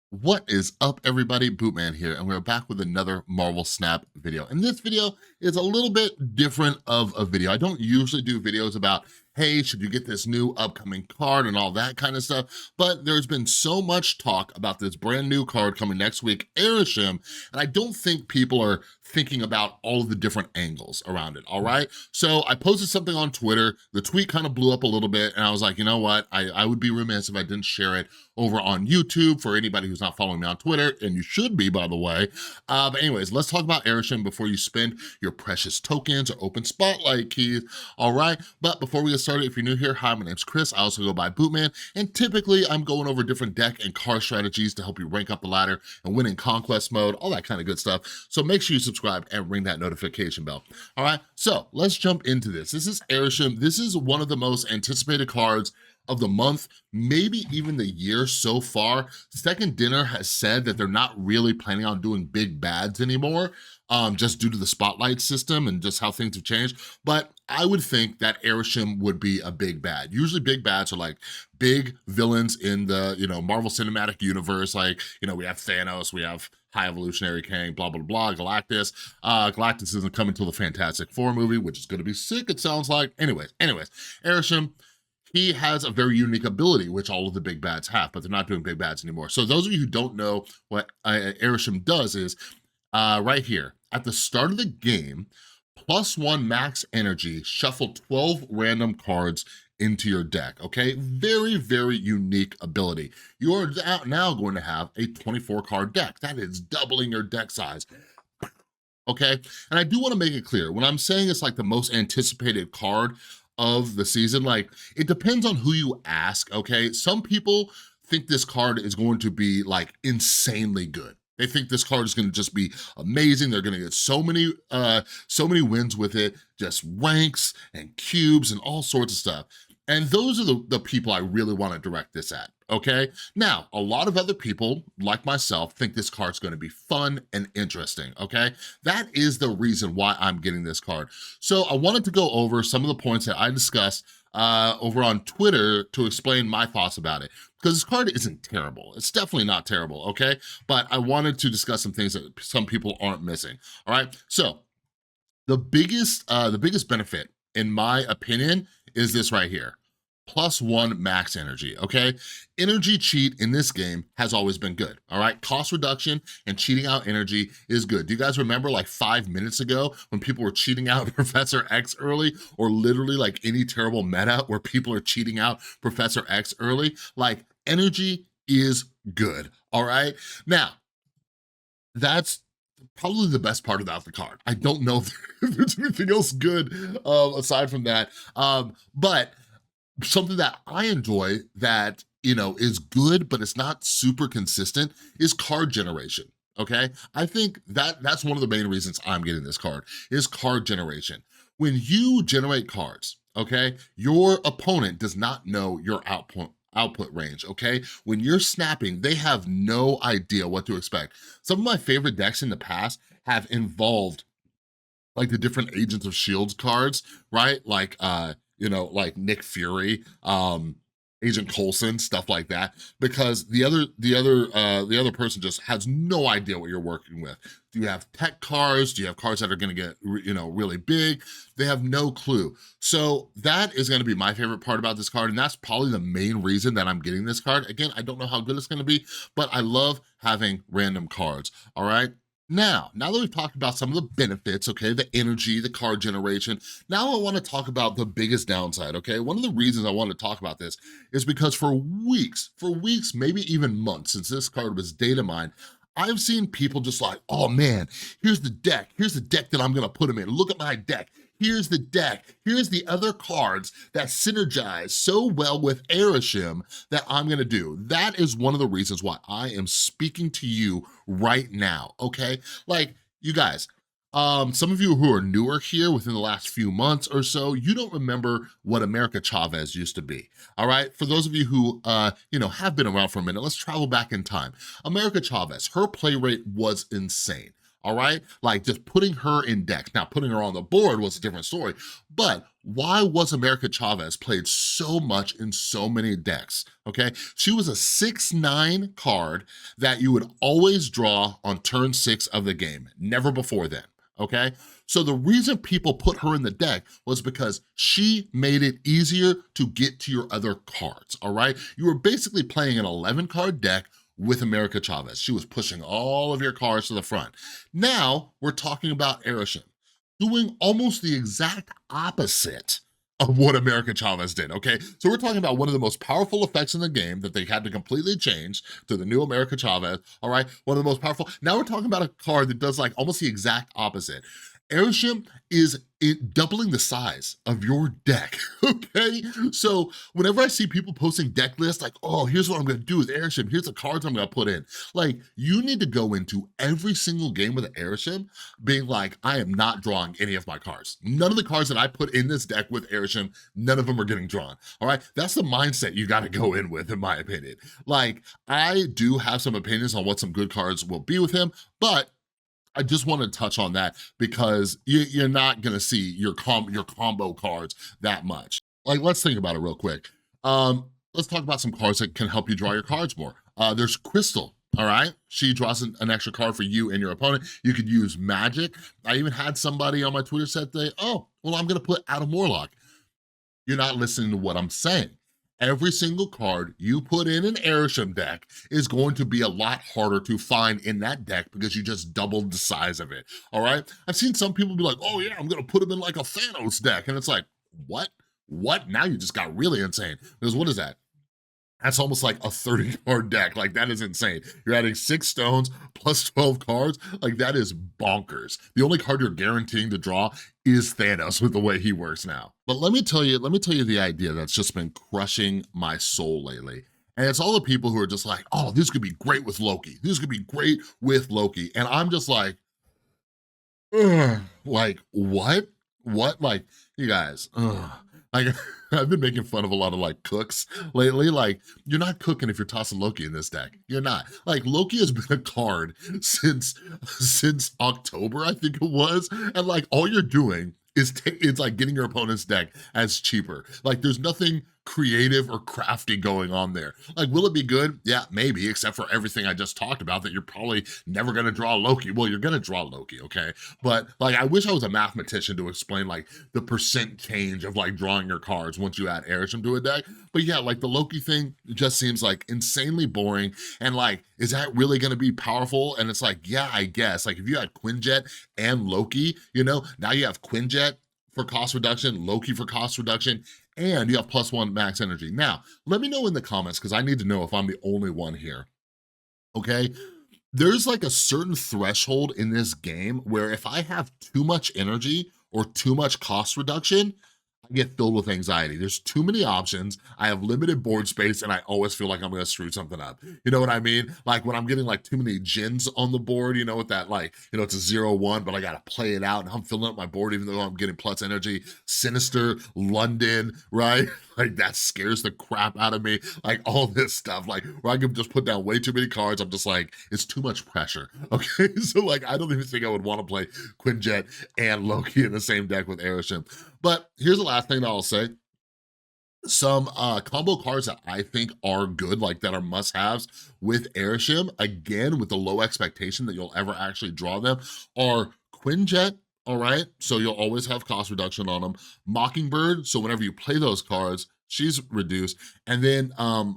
What is up, everybody? Bootman here, and we're back with another Marvel Snap video. And this video is a little bit different of a video. I don't usually do videos about, hey, should you get this new upcoming card and all that kind of stuff, but there's been so much talk about this brand new card coming next week, Arishem, and I don't think people are thinking about all of the different angles around it, all right? So I posted something on Twitter, the tweet kind of blew up a little bit, and I was like, you know what? I would be remiss if I didn't share it over on YouTube for anybody who's not following me on Twitter, and you should be, by the way. But anyways, let's talk about Arishem before you spend your precious tokens or open spotlight keys, all right? But before we get started, if you're new here, hi, my name's Chris. I also go by Bootman, and typically I'm going over different deck and card strategies to help you rank up the ladder and win in conquest mode, all that kind of good stuff. So make sure you subscribe and ring that notification bell, all right? So let's jump into this. This is Arishem. This is one of the most anticipated cards of the month, maybe even the year so far. Second Dinner has said that they're not really planning on doing big bads anymore, just due to the spotlight system and just how things have changed. But I would think that Arishem would be a big bad. Usually big bads are like big villains in the, Marvel Cinematic Universe. Like, we have Thanos, we have High Evolutionary King, blah, blah, blah, Galactus. Galactus isn't coming till the Fantastic Four movie, which is gonna be sick, it sounds like. Anyways, Arishem, he has a very unique ability, which all of the big bads have, but they're not doing big bads anymore. So those of you who don't know what Arishem does is, right here, at the start of the game, +1 max energy, shuffle 12 random cards into your deck, okay? Very, very unique ability. You are now going to have a 24 card deck. That is doubling your deck size. Okay, and I do wanna make it clear, when I'm saying it's like the most anticipated card of the season, like, it depends on who you ask, okay? Some people think this card is going to be like insanely good. They think this card is gonna just be amazing. They're gonna get so many wins with it, just ranks and cubes and all sorts of stuff. And those are the people I really wanna direct this at, okay? Now, a lot of other people, like myself, think this card's gonna be fun and interesting, okay? That is the reason why I'm getting this card. So I wanted to go over some of the points that I discussed over on Twitter to explain my thoughts about it, because this card isn't terrible. It's definitely not terrible, okay? But I wanted to discuss some things that some people aren't missing, all right? So the biggest benefit, in my opinion, is this right here. +1 max energy, okay? Energy cheat in this game has always been good, all right? Cost reduction and cheating out energy is good. Do you guys remember like 5 minutes ago when people were cheating out Professor X early, or literally like any terrible meta where people are cheating out Professor X early? Like, energy is good, all right? Now, that's probably the best part about the card. I don't know if there's anything else good aside from that, but something that I enjoy that, is good, but it's not super consistent, is card generation, okay? I think that's one of the main reasons I'm getting this card, is card generation. When you generate cards, okay, your opponent does not know your output range, okay? When you're snapping, they have no idea what to expect. Some of my favorite decks in the past have involved like the different Agents of S.H.I.E.L.D. cards, right? Like, like Nick Fury, Agent Coulson, stuff like that, because the other person just has no idea what you're working with. Do you have tech cards? Do you have cards that are gonna get, really big? They have no clue. So that is gonna be my favorite part about this card, and that's probably the main reason that I'm getting this card. Again, I don't know how good it's gonna be, but I love having random cards, all right? Now that we've talked about some of the benefits, okay, the energy, the card generation, now I wanna talk about the biggest downside, okay? One of the reasons I wanna talk about this is because for weeks, maybe even months, since this card was data mined, I've seen people just like, oh man, here's the deck that I'm gonna put them in. Look at my deck. Here's the deck. Here's the other cards that synergize so well with Arishem that I'm gonna do. That is one of the reasons why I am speaking to you right now, okay? Like, you guys, some of you who are newer here within the last few months or so, you don't remember what America Chavez used to be, all right? For those of you who, have been around for a minute, let's travel back in time. America Chavez, her play rate was insane. All right, like just putting her in decks. Now, putting her on the board was a different story, but why was America Chavez played so much in so many decks, okay? She was a 6/9 card that you would always draw on turn 6 of the game, never before then, okay? So the reason people put her in the deck was because she made it easier to get to your other cards, all right? You were basically playing an 11-card deck with America Chavez. She was pushing all of your cards to the front. Now, we're talking about Arishem, doing almost the exact opposite of what America Chavez did, okay? So we're talking about one of the most powerful effects in the game that they had to completely change to the new America Chavez, all right? One of the most powerful. Now we're talking about a card that does like almost the exact opposite. Arishem is doubling the size of your deck, okay? So whenever I see people posting deck lists like, oh, here's what I'm gonna do with Arishem, here's the cards I'm gonna put in, like, you need to go into every single game with Arishem being like, I am not drawing any of my cards. None of the cards that I put in this deck with Arishem, none of them are getting drawn, all right? That's the mindset you gotta go in with, in my opinion. Like, I do have some opinions on what some good cards will be with him, but I just want to touch on that because you're not gonna see your combo cards that much. Like, let's think about it real quick. Let's talk about some cards that can help you draw your cards more. There's Crystal, all right? She draws an extra card for you and your opponent. You could use Magic. I even had somebody on my Twitter said, oh, well, I'm gonna put Adam Warlock. You're not listening to what I'm saying. Every single card you put in an Arishem deck is going to be a lot harder to find in that deck because you just doubled the size of it, all right? I've seen some people be like, oh yeah, I'm gonna put him in like a Thanos deck. And it's like, what? What? Now you just got really insane. Because what is that? That's almost like a 30-card deck. Like, that is insane. You're adding 6 stones plus 12 cards. Like, that is bonkers. The only card you're guaranteeing to draw is Thanos with the way he works now. But let me tell you the idea that's just been crushing my soul lately. And it's all the people who are just like, oh, this could be great with Loki. This could be great with Loki. And I'm just like, ugh, like, what? What? Like, you guys, ugh. Like, I've been making fun of a lot of like cooks lately. Like, you're not cooking if you're tossing Loki in this deck. You're not. Like, Loki has been a card since October, I think it was. And like, all you're doing is it's like getting your opponent's deck as cheaper. Like, there's nothing creative or crafty going on there. Like, will it be good? Yeah, maybe, except for everything I just talked about that you're probably never gonna draw Loki. Well, you're gonna draw Loki, okay? But like, I wish I was a mathematician to explain like the percent change of like drawing your cards once you add Arishem to a deck. But yeah, like the Loki thing just seems like insanely boring. And like, is that really gonna be powerful? And it's like, yeah, I guess. Like, if you had Quinjet and Loki, you know, now you have Quinjet for cost reduction, Loki for cost reduction, and you have +1 max energy. Now, let me know in the comments, because I need to know if I'm the only one here, okay? There's like a certain threshold in this game where if I have too much energy or too much cost reduction, I get filled with anxiety. There's too many options. I have limited board space and I always feel like I'm gonna screw something up. You know what I mean? Like when I'm getting like too many gins on the board, you know, with that like, you know, it's a 0-1, but I gotta play it out and I'm filling up my board even though I'm getting plus energy. Sinister, London, right? Like that scares the crap out of me. Like all this stuff, like where I can just put down way too many cards. I'm just like, it's too much pressure, okay? So like, I don't even think I would wanna play Quinjet and Loki in the same deck with Arishem. But here's the last thing that I'll say. Some combo cards that I think are good, like that are must-haves with Arishem, again, with the low expectation that you'll ever actually draw them, are Quinjet, all right? So you'll always have cost reduction on them. Mockingbird, so whenever you play those cards, she's reduced. And then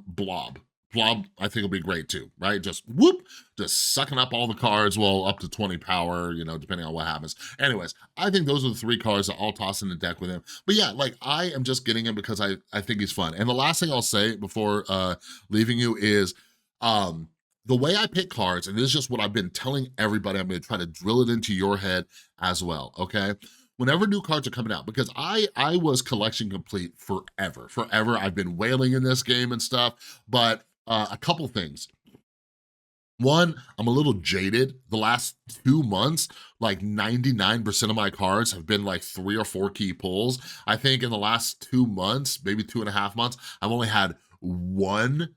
Blob. Blob, I think will be great too, right? Just whoop, just sucking up all the cards, well, up to 20 power, you know, depending on what happens. Anyways, I think those are the 3 cards that I'll toss in the deck with him. But yeah, like I am just getting him because I think he's fun. And the last thing I'll say before leaving you is the way I pick cards, and this is just what I've been telling everybody, I'm gonna try to drill it into your head as well, okay? Whenever new cards are coming out, because I was collection complete forever. I've been wailing in this game and stuff, but a couple things. One, I'm a little jaded. The last 2 months, like 99% of my cards have been like 3 or 4 key pulls. I think in the last 2 months, maybe 2.5 months, I've only had one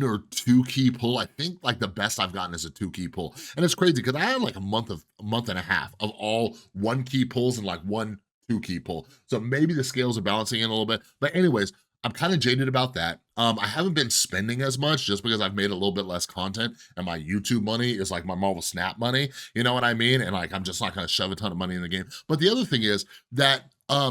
or 2 key pull. I think like the best I've gotten is a 2 key pull. And it's crazy because I had like a month and a half of all 1 key pulls and like 1 2-key pull. So maybe the scales are balancing in a little bit. But anyways, I'm kind of jaded about that. I haven't been spending as much just because I've made a little bit less content and my YouTube money is like my Marvel Snap money, you know what I mean? And like, I'm just not gonna shove a ton of money in the game. But the other thing is that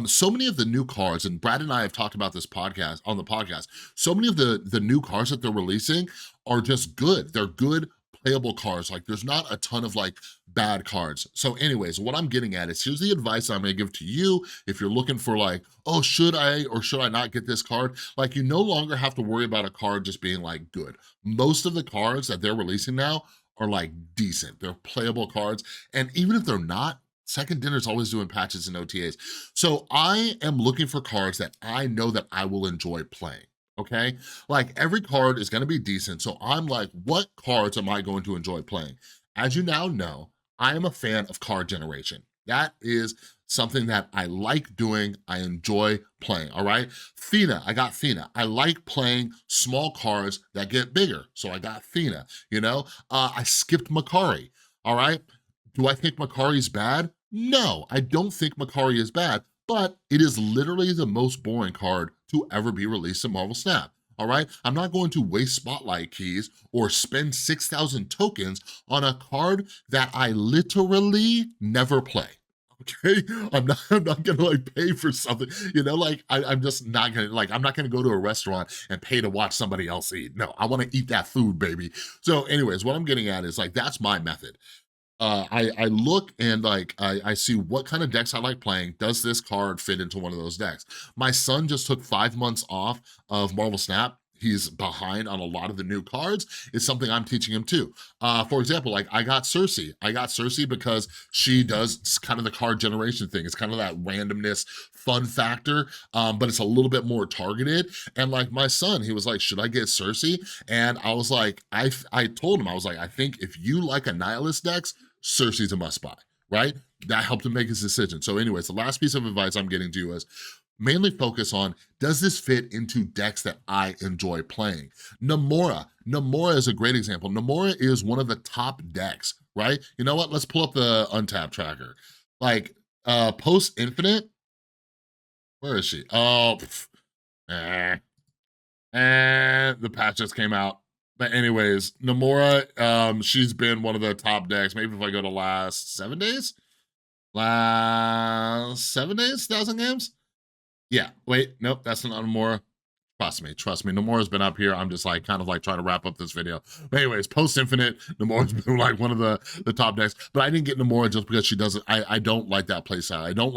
so many of the new cards, and Brad and I have talked about this on the podcast, so many of the new cards that they're releasing are just good. They're good playable cards. Like there's not a ton of like bad cards. So anyways, what I'm getting at is here's the advice I'm gonna give to you if you're looking for like, oh, should I or should I not get this card? Like you no longer have to worry about a card just being like good. Most of the cards that they're releasing now are like decent. They're playable cards. And even if they're not, Second Dinner's always doing patches and OTAs. So I am looking for cards that I know that I will enjoy playing. Okay, like every card is going to be decent. So I'm like, what cards am I going to enjoy playing? As you now know, I am a fan of card generation. That is something that I like doing, I enjoy playing, all right? Fina, I got Fina. I like playing small cards that get bigger, so I got Fina, you know? I skipped Makari, all right? Do I think Makari's bad? No, I don't think Makari is bad, but it is literally the most boring card to ever be released in Marvel Snap. All right, I'm not going to waste spotlight keys or spend 6,000 tokens on a card that I literally never play. Okay, I'm not gonna like pay for something, you know, like I'm just not gonna, like, I'm not gonna go to a restaurant and pay to watch somebody else eat. No, I wanna eat that food, baby. So anyways, what I'm getting at is like, that's my method. I look and like, I see what kind of decks I like playing. Does this card fit into one of those decks? My son just took 5 months off of Marvel Snap. He's behind on a lot of the new cards. It's something I'm teaching him too. For example, like I got Cersei. I got Cersei because she does kind of the card generation thing. It's kind of that randomness, fun factor, but it's a little bit more targeted. And like my son, he was like, should I get Cersei? And I was like, I told him, I was like, I think if you like Annihilus decks, Cersei's a must buy, right? That helped him make his decision. So anyways, the last piece of advice I'm getting to you is mainly focus on, does this fit into decks that I enjoy playing? Namora is a great example. Namora is one of the top decks, right? You know what? Let's pull up the untap tracker. Like post Infinite, where is she? Oh, the patch just came out. But anyways, Namora, she's been one of the top decks. Maybe if I go to last 7 days? Last 7 days, 1,000 games? Yeah, wait, nope, that's not Namora. Trust me, Namora's been up here. I'm just like, kind of like trying to wrap up this video. But anyways, post Infinite, Namora's been like one of the top decks. But I didn't get Namora just because she doesn't, I don't like that playstyle. I don't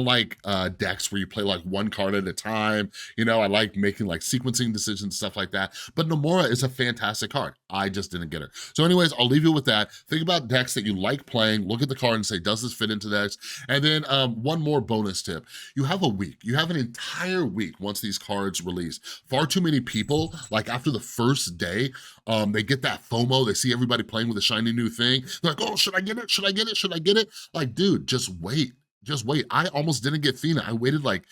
like decks where you play like one card at a time. You know, I like making like sequencing decisions, stuff like that. But Namora is a fantastic card. I just didn't get her. So anyways, I'll leave you with that. Think about decks that you like playing. Look at the card and say, does this fit into decks? And then one more bonus tip. You have a week. You have an entire week once these cards release. Far too many people, like after the first day, they get that FOMO. They see everybody playing with a shiny new thing. They're like, oh, should I get it? Should I get it? Should I get it? Like, dude, just wait. Just wait. I almost didn't get Fina. I waited like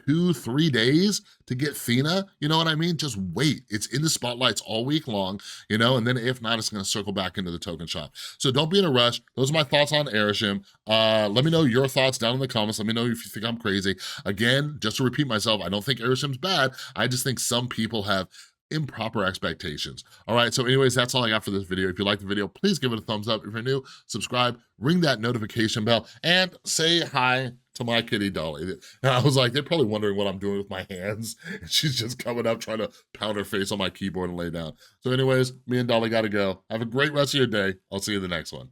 2-3 days to get Fina. You know what I mean? Just wait. It's in the spotlights all week long, you know, and then if not, it's gonna circle back into the token shop. So don't be in a rush. Those are my thoughts on Arishem. Let me know your thoughts down in the comments. Let me know if you think I'm crazy. Again, just to repeat myself, I don't think Arishem's bad. I just think some people have improper expectations. All right, so anyways, that's all I got for this video. If you like the video, please give it a thumbs up. If you're new, subscribe, ring that notification bell, and say hi to my kitty Dolly. And I was like, they're probably wondering what I'm doing with my hands. And she's just coming up trying to pound her face on my keyboard and lay down. So anyways, me and Dolly gotta go. Have a great rest of your day. I'll see you in the next one.